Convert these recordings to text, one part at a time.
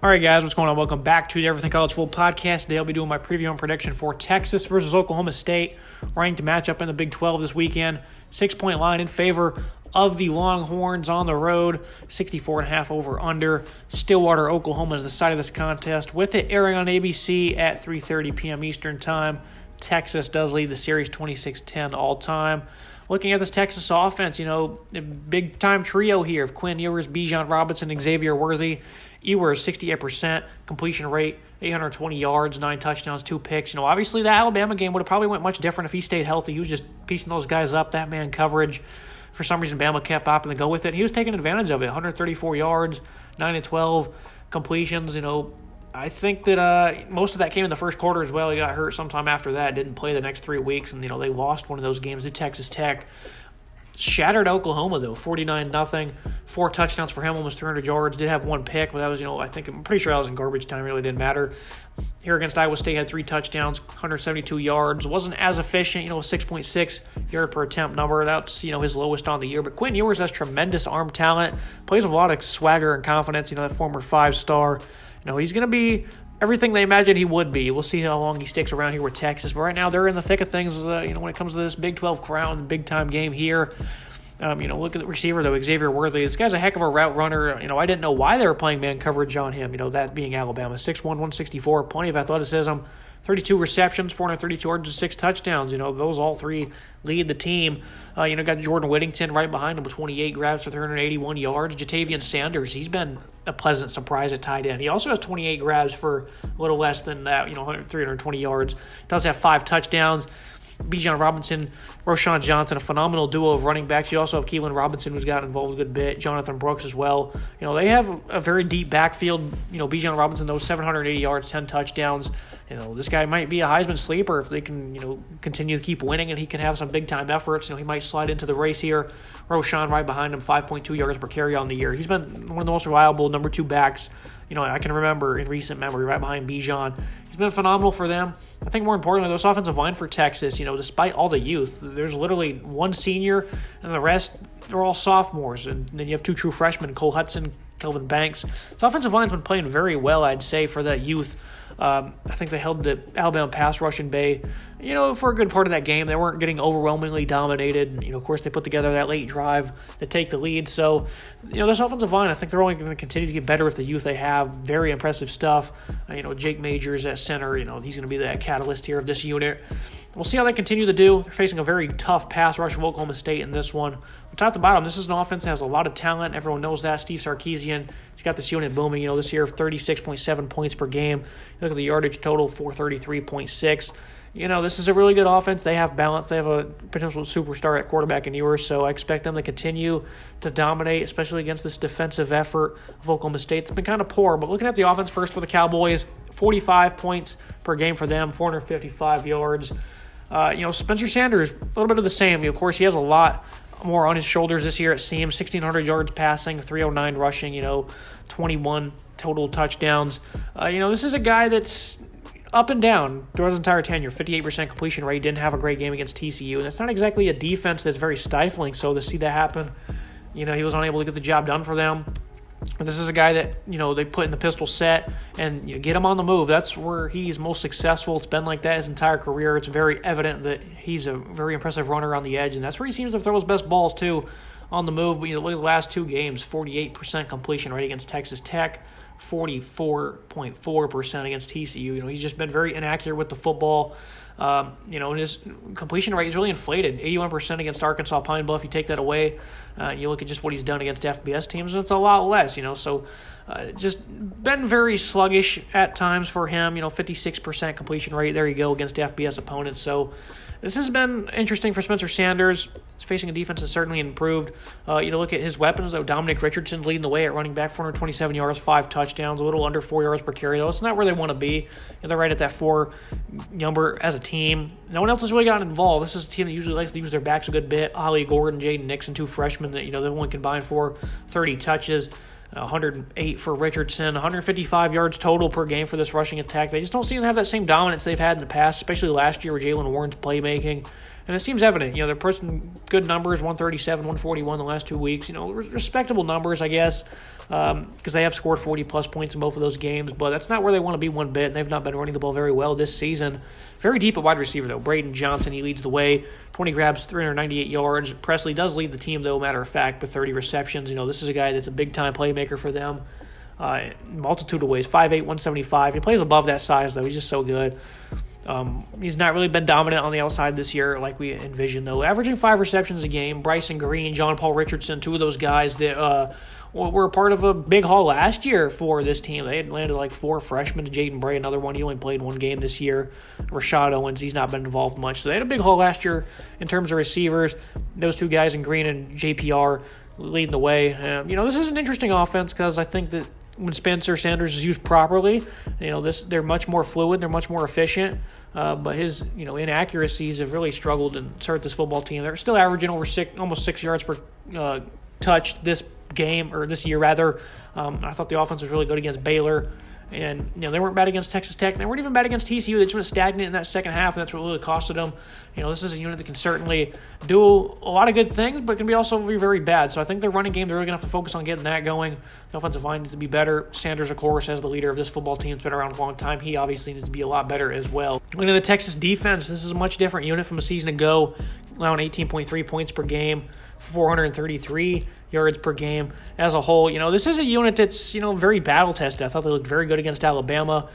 All right, guys, what's going on? Welcome back to the Everything College Football Podcast. Today I'll be doing my preview and prediction for Texas versus Oklahoma State, ranked matchup in the Big 12 this weekend. 6-point line in favor of the Longhorns on the road, 64.5 over under. Stillwater, Oklahoma is the site of this contest, with it airing on ABC at 3:30 p.m. Eastern Time. Texas does lead the series 26-10 all time. Looking at this Texas offense, a big-time trio here of Quinn Ewers, Bijan Robinson, Xavier Worthy. Ewers, 68% completion rate, 820 yards, 9 touchdowns, 2 picks. Obviously the Alabama game would have probably went much different if he stayed healthy. He was just piecing those guys up, that man coverage. For some reason, Bama kept opting to go with it. He was taking advantage of it, 134 yards, 9-12 completions. I think that most of that came in the first quarter as well. He got hurt sometime after that, didn't play the next 3 weeks, and, they lost one of those games to Texas Tech. Shattered Oklahoma, though, 49-0. 4 touchdowns for him, almost 300 yards. Did have 1 pick, but that was, I'm pretty sure that was in garbage time. It really didn't matter. Here against Iowa State, had 3 touchdowns, 172 yards. Wasn't as efficient, 6.6 yard per attempt number. That's, his lowest on the year. But Quinn Ewers has tremendous arm talent, plays with a lot of swagger and confidence. That former 5-star. He's going to be everything they imagined he would be. We'll see how long he sticks around here with Texas. But right now, they're in the thick of things, when it comes to this Big 12 crown, big-time game here. Look at the receiver, though, Xavier Worthy. This guy's a heck of a route runner. I didn't know why they were playing man coverage on him, that being Alabama. 6'1", 164, plenty of athleticism, 32 receptions, 432 yards, and 6 touchdowns. Those all 3 lead the team. Got Jordan Whittington right behind him with 28 grabs for 381 yards. Jatavian Sanders, he's been a pleasant surprise at tight end. He also has 28 grabs for a little less than that, 320 yards. Does have 5 touchdowns. Bijan Robinson, Roschon Johnson, a phenomenal duo of running backs. You also have Keelan Robinson, who's got involved a good bit. Jonathan Brooks as well. They have a very deep backfield. Bijan Robinson, those 780 yards, 10 touchdowns. This guy might be a Heisman sleeper if they can, continue to keep winning, and he can have some big-time efforts. He might slide into the race here. Roschon right behind him, 5.2 yards per carry on the year. He's been one of the most reliable number 2 backs, I can remember in recent memory, right behind Bijan. He's been phenomenal for them. I think more importantly, this offensive line for Texas, despite all the youth, there's literally 1 senior, and the rest, they're all sophomores. And then you have 2 true freshmen, Cole Hudson, Kelvin Banks. This offensive line's been playing very well, I'd say, for that youth. I think they held the Alabama pass rush in bay, for a good part of that game. They weren't getting overwhelmingly dominated. And, of course, they put together that late drive to take the lead. So, this offensive line, I think they're only going to continue to get better with the youth they have. Very impressive stuff. Jake Majors at center, he's going to be the catalyst here of this unit. We'll see how they continue to do. They're facing a very tough pass rush of Oklahoma State in this one. From top to bottom, this is an offense that has a lot of talent. Everyone knows that. Steve Sarkisian, he's got this unit booming. This year, 36.7 points per game. You look at the yardage total, 433.6. This is a really good offense. They have balance. They have a potential superstar at quarterback in Ewers, so I expect them to continue to dominate, especially against this defensive effort of Oklahoma State. It's been kind of poor, but looking at the offense first for the Cowboys, 45 points per game for them, 455 yards. Spencer Sanders, a little bit of the same. Of course, he has a lot more on his shoulders this year, it seems. 1,600 yards passing, 309 rushing, 21 total touchdowns. This is a guy that's up and down throughout his entire tenure. 58% completion rate, didn't have a great game against TCU. And it's not exactly a defense that's very stifling, so to see that happen, he was unable to get the job done for them. This is a guy that, they put in the pistol set and get him on the move. That's where he's most successful. It's been like that his entire career. It's very evident that he's a very impressive runner on the edge, and that's where he seems to throw his best balls, too, on the move. But, look at the last 2 games, 48% completion rate against Texas Tech, 44.4% against TCU. He's just been very inaccurate with the football. And his completion rate is really inflated. 81% against Arkansas Pine Bluff. You take that away, you look at just what he's done against FBS teams, and it's a lot less, So just been very sluggish at times for him. 56% completion rate. There you go, against FBS opponents. So this has been interesting for Spencer Sanders. He's facing a defense that's certainly improved. Look at his weapons, though. Dominic Richardson's leading the way at running back, 427 yards, 5 touchdowns, a little under 4 yards per carry, though. It's not where they want to be. They're right at that 4 number as a team. No one else has really gotten involved. This is a team that usually likes to use their backs a good bit. Ollie Gordon, Jaden Nixon, 2 freshmen that, they've only combined for 30 touches. 108 for Richardson, 155 yards total per game for this rushing attack. They just don't seem to have that same dominance they've had in the past, especially last year with Jalen Warren's playmaking. And it seems evident. They're posting good numbers, 137, 141 the last 2 weeks. Respectable numbers, I guess, because they have scored 40-plus points in both of those games. But that's not where they want to be one bit, and they've not been running the ball very well this season. Very deep at wide receiver, though. Braden Johnson, he leads the way. 20 grabs, 398 yards. Presley does lead the team, though, matter of fact, with 30 receptions. This is a guy that's a big-time playmaker for them. Multitude of ways. 5'8", 175. He plays above that size, though. He's just so good. He's not really been dominant on the outside this year like we envisioned, though. Averaging 5 receptions a game. Bryson Green, John Paul Richardson, 2 of those guys that were a part of a big haul last year for this team. They had landed like 4 freshmen. Jaden Bray, another one. He only played 1 game this year. Rashad Owens, he's not been involved much. So they had a big haul last year in terms of receivers. Those 2 guys in Green and JPR leading the way. This is an interesting offense because I think that when Spencer Sanders is used properly, they're much more fluid. They're much more efficient. But his, inaccuracies have really struggled and hurt this football team. They're still averaging almost 6 yards per touch this game, or this year rather. I thought the offense was really good against Baylor. And, they weren't bad against Texas Tech. They weren't even bad against TCU. They just went stagnant in that second half, and that's what really costed them. This is a unit that can certainly do a lot of good things, but can be also very, very bad. So I think their running game, they're really going to have to focus on getting that going. The offensive line needs to be better. Sanders, of course, as the leader of this football team, has been around a long time. He obviously needs to be a lot better as well. Looking at the Texas defense, this is a much different unit from a season ago, allowing 18.3 points per game, 433 yards per game as a whole. This is a unit that's, very battle-tested. I thought they looked very good against Alabama.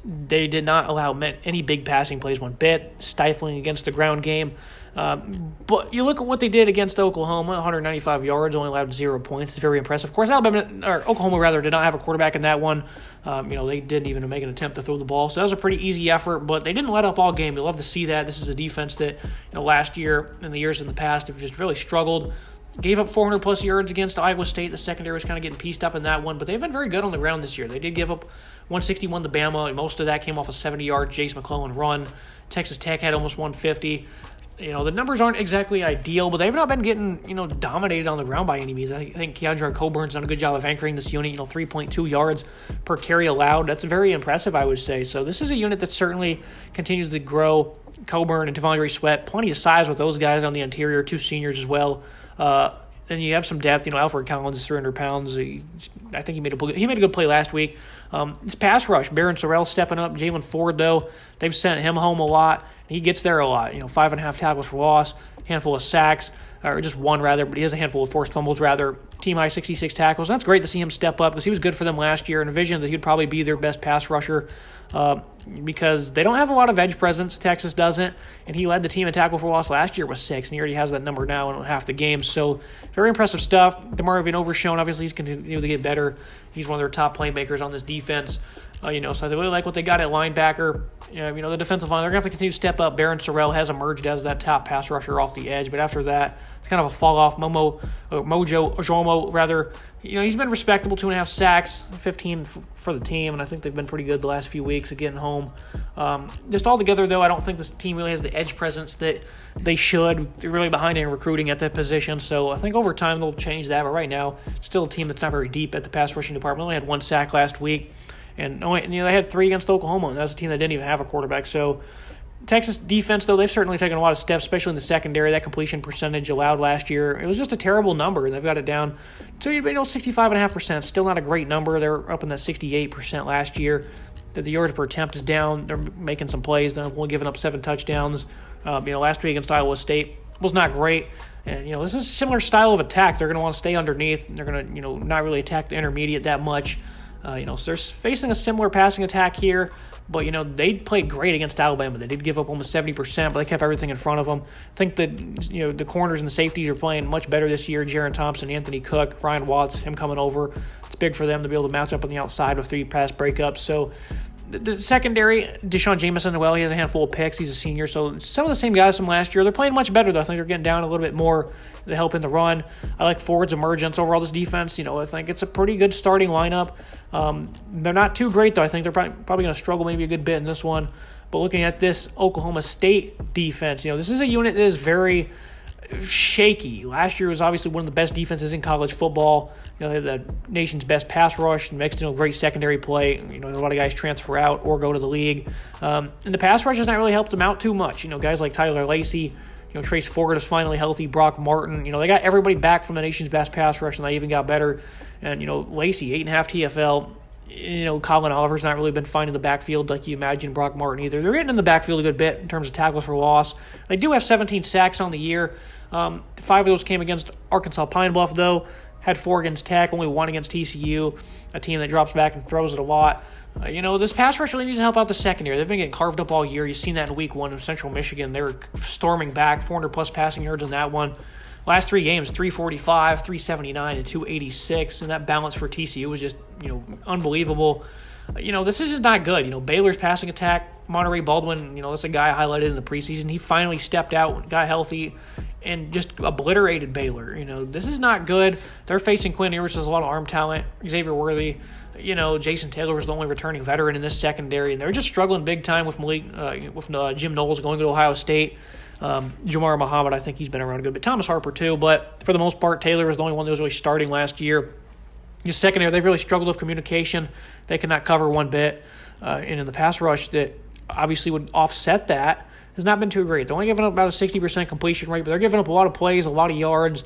They did not allow any big passing plays one bit, stifling against the ground game. But you look at what they did against Oklahoma, 195 yards, only allowed 0 points. It's very impressive. Of course, Oklahoma did not have a quarterback in that one. They didn't even make an attempt to throw the ball. So that was a pretty easy effort, but they didn't let up all game. You love to see that. This is a defense that, last year and the years in the past have just really struggled. Gave up 400-plus yards against Iowa State. The secondary was kind of getting pieced up in that one, but they've been very good on the ground this year. They did give up 161 to Bama, and most of that came off a 70-yard Jace McClellan run. Texas Tech had almost 150. The numbers aren't exactly ideal, but they've not been getting, dominated on the ground by any means. I think Keandre Coburn's done a good job of anchoring this unit, 3.2 yards per carry allowed. That's very impressive, I would say. So this is a unit that certainly continues to grow. Coburn and Devondre Sweat, plenty of size with those guys on the interior, 2 seniors as well. Then you have some depth. Alfred Collins is 300 pounds. I think he made a good play last week. It's pass rush. Barron Sorrell stepping up. Jalen Ford, though, they've sent him home a lot. He gets there a lot. 5.5 tackles for loss, handful of sacks, or just one rather, but he has a handful of forced fumbles rather. Team high 66 tackles. And that's great to see him step up because he was good for them last year, and envisioned that he'd probably be their best pass rusher. Because they don't have a lot of edge presence. Texas doesn't, and he led the team in tackle for loss last year with 6, and he already has that number now in half the games. So very impressive stuff. DeMarvin Overshown, obviously, he's continuing to get better. He's one of their top playmakers on this defense. So they really like what they got at linebacker. The defensive line, they're going to have to continue to step up. Barron Sorrell has emerged as that top pass rusher off the edge, but after that, it's kind of a fall-off. Mojo Ojomo, rather, he's been respectable, 2.5 sacks, 15 for the team, and I think they've been pretty good the last few weeks of getting home. Just altogether, though, I don't think this team really has the edge presence that they should. They're really behind in recruiting at that position, so I think over time they'll change that, but right now, still a team that's not very deep at the pass rushing department. Only had 1 sack last week. And they had 3 against Oklahoma, and that was a team that didn't even have a quarterback. So Texas defense, though, they've certainly taken a lot of steps, especially in the secondary. That completion percentage allowed last year, it was just a terrible number, and they've got it down to 65.5%. Still not a great number. They're up in that 68% last year. The yards per attempt is down. They're making some plays. They're only giving up 7 touchdowns. Last week against Iowa State was not great. And, this is a similar style of attack. They're going to want to stay underneath. They're going to, not really attack the intermediate that much. So they're facing a similar passing attack here, but, they played great against Alabama. They did give up almost 70%, but they kept everything in front of them. I think that, the corners and the safeties are playing much better this year. Jaron Thompson, Anthony Cook, Ryan Watts, him coming over. It's big for them to be able to match up on the outside with 3 pass breakups. So the secondary, Deshaun Jameson, well, he has a handful of picks. He's a senior, so some of the same guys from last year. They're playing much better, though. I think they're getting down a little bit more to help in the run. I like Ford's emergence. Overall, this defense, I think it's a pretty good starting lineup. They're not too great, though. I think they're probably going to struggle maybe a good bit in this one. But looking at this Oklahoma State defense, this is a unit that is very shaky. Last year was obviously one of the best defenses in college football. They had the nation's best pass rush, mixed in a great secondary play. A lot of guys transfer out or go to the league. And the pass rush has not really helped them out too much. Guys like Tyler Lacey, Trace Ford is finally healthy, Brock Martin. They got everybody back from the nation's best pass rush, and they even got better. And, Lacey, 8.5 TFL. Colin Oliver's not really been finding the backfield like you imagine Brock Martin either. They're getting in the backfield a good bit in terms of tackles for loss. They do have 17 sacks on the year. 5 of those came against Arkansas Pine Bluff, though. Had 4 against Tech, only 1 against TCU, a team that drops back and throws it a lot. This pass rush really needs to help out the secondary. They've been getting carved up all year. You've seen that in week 1 of Central Michigan. They were storming back, 400-plus passing yards in that one. Last 3 games, 345, 379, and 286, and that balance for TCU was just, unbelievable. This is just not good. Baylor's passing attack, Monterey Baldwin, that's a guy I highlighted in the preseason. He finally stepped out, got healthy, and just obliterated Baylor. This is not good. They're facing Quinn Ewers, has a lot of arm talent. Xavier Worthy, Jason Taylor was the only returning veteran in this secondary, and they're just struggling big time with Jim Knowles going to Ohio State. Jamar Muhammad, I think he's been around a good bit. Thomas Harper too, but for the most part, Taylor was the only one that was really starting last year. His secondary, they've really struggled with communication. They cannot cover one bit, and in the pass rush that obviously would offset that has not been too great. They're only giving up about a 60% completion rate, but they're giving up a lot of plays, a lot of yards.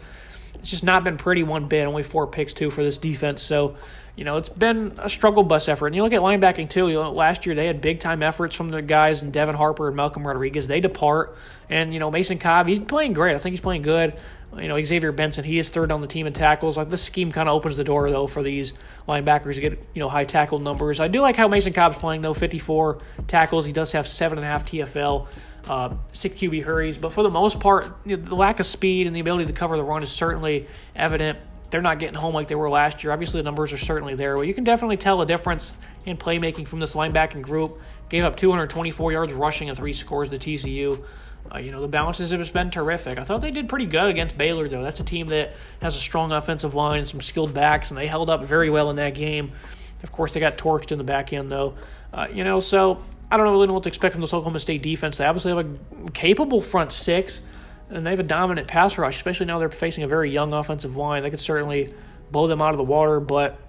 It's just not been pretty one bit. Only 4 picks too for this defense. So, it's been a struggle bus effort. And you look at linebacking too. Last year they had big time efforts from the guys in Devin Harper and Malcolm Rodriguez. They depart, and Mason Cobb, he's playing great. I think he's playing good. Xavier Benson, he is third on the team in tackles. This scheme kind of opens the door though for these linebackers to get high tackle numbers. I do like how Mason Cobb's playing though. 54 tackles. He does have 7.5 TFL. 6 QB hurries, but for the most part, the lack of speed and the ability to cover the run is certainly evident. They're not getting home like they were last year. Obviously, the numbers are certainly there. Well, you can definitely tell a difference in playmaking from this linebacking group. Gave up 224 yards rushing and 3 scores to TCU. The balances have just been terrific. I thought they did pretty good against Baylor, though. That's a team that has a strong offensive line and some skilled backs, and they held up very well in that game. Of course, they got torched in the back end, though. So I don't really know what to expect from this Oklahoma State defense. They obviously have a capable front 6, and they have a dominant pass rush, especially now they're facing a very young offensive line. They could certainly blow them out of the water, but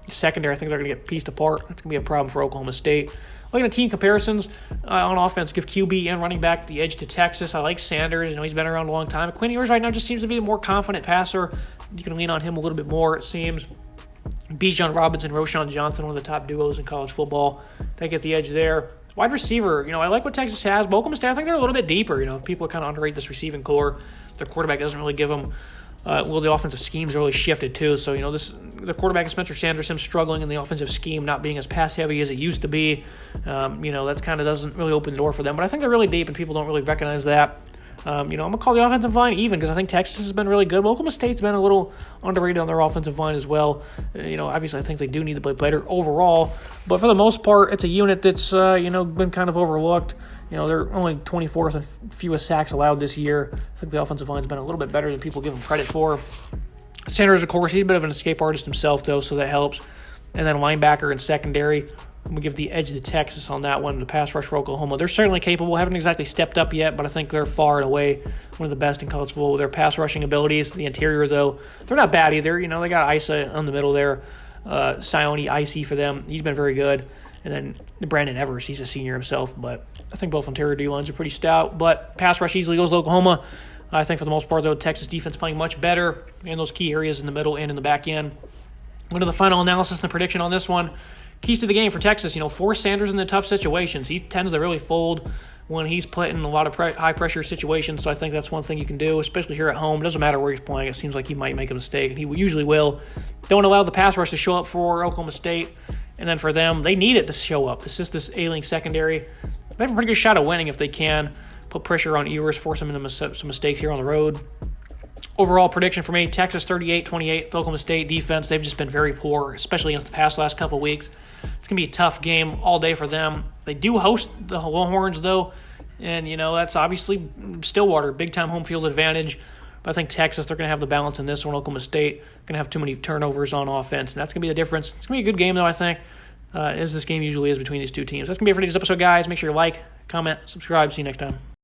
secondary, I think they're going to get pieced apart. That's going to be a problem for Oklahoma State. Looking at team comparisons on offense, give QB and running back the edge to Texas. I like Sanders. He's been around a long time. Quinn Ewers right now just seems to be a more confident passer. You can lean on him a little bit more, it seems. Bijan Robinson, Roschon Johnson, one of the top duos in college football. They get the edge there. Wide receiver, I like what Texas has. But Oklahoma State, I think they're a little bit deeper. If people kind of underrate this receiving core, their quarterback doesn't really give them. The offensive schemes are really shifted too. So, the quarterback is Spencer Sanders, him struggling in the offensive scheme, not being as pass heavy as it used to be. That kind of doesn't really open the door for them. But I think they're really deep, and people don't really recognize that. I'm going to call the offensive line even because I think Texas has been really good. But Oklahoma State's been a little underrated on their offensive line as well. Obviously I think they do need to play better overall. But for the most part, it's a unit that's, been kind of overlooked. They're only 24th and fewest sacks allowed this year. I think the offensive line's been a little bit better than people give them credit for. Sanders, of course, he's a bit of an escape artist himself, though, so that helps. And then linebacker and secondary, I'm going to give the edge to Texas on that one, the pass rush for Oklahoma. They're certainly capable. Haven't exactly stepped up yet, but I think they're far and away one of the best in college football with their pass rushing abilities. The interior, though, they're not bad either. They got Isa on the middle there. Sione, Icy for them. He's been very good. And then Brandon Evers, he's a senior himself, but I think both interior D-lines are pretty stout. But pass rush easily goes to Oklahoma. I think for the most part, though, Texas defense playing much better in those key areas in the middle and in the back end. Going to the final analysis and the prediction on this one. Keys to the game for Texas, force Sanders in the tough situations. He tends to really fold when he's put in a lot of high-pressure situations, so I think that's one thing you can do, especially here at home. It doesn't matter where he's playing. It seems like he might make a mistake, and he usually will. Don't allow the pass rush to show up for Oklahoma State. And then for them, they need it to show up. It's just this ailing secondary. They have a pretty good shot of winning if they can put pressure on Ewers, force him into some mistakes here on the road. Overall prediction for me, Texas 38-28. Oklahoma State defense, they've just been very poor, especially against the past last couple of weeks. It's going to be a tough game all day for them. They do host the Longhorns, though, and, that's obviously Stillwater, big-time home field advantage. But I think Texas, they're going to have the balance in this one. Oklahoma State going to have too many turnovers on offense, and that's going to be the difference. It's going to be a good game, though, I think, as this game usually is between these two teams. That's going to be it for today's episode, guys. Make sure to like, comment, subscribe. See you next time.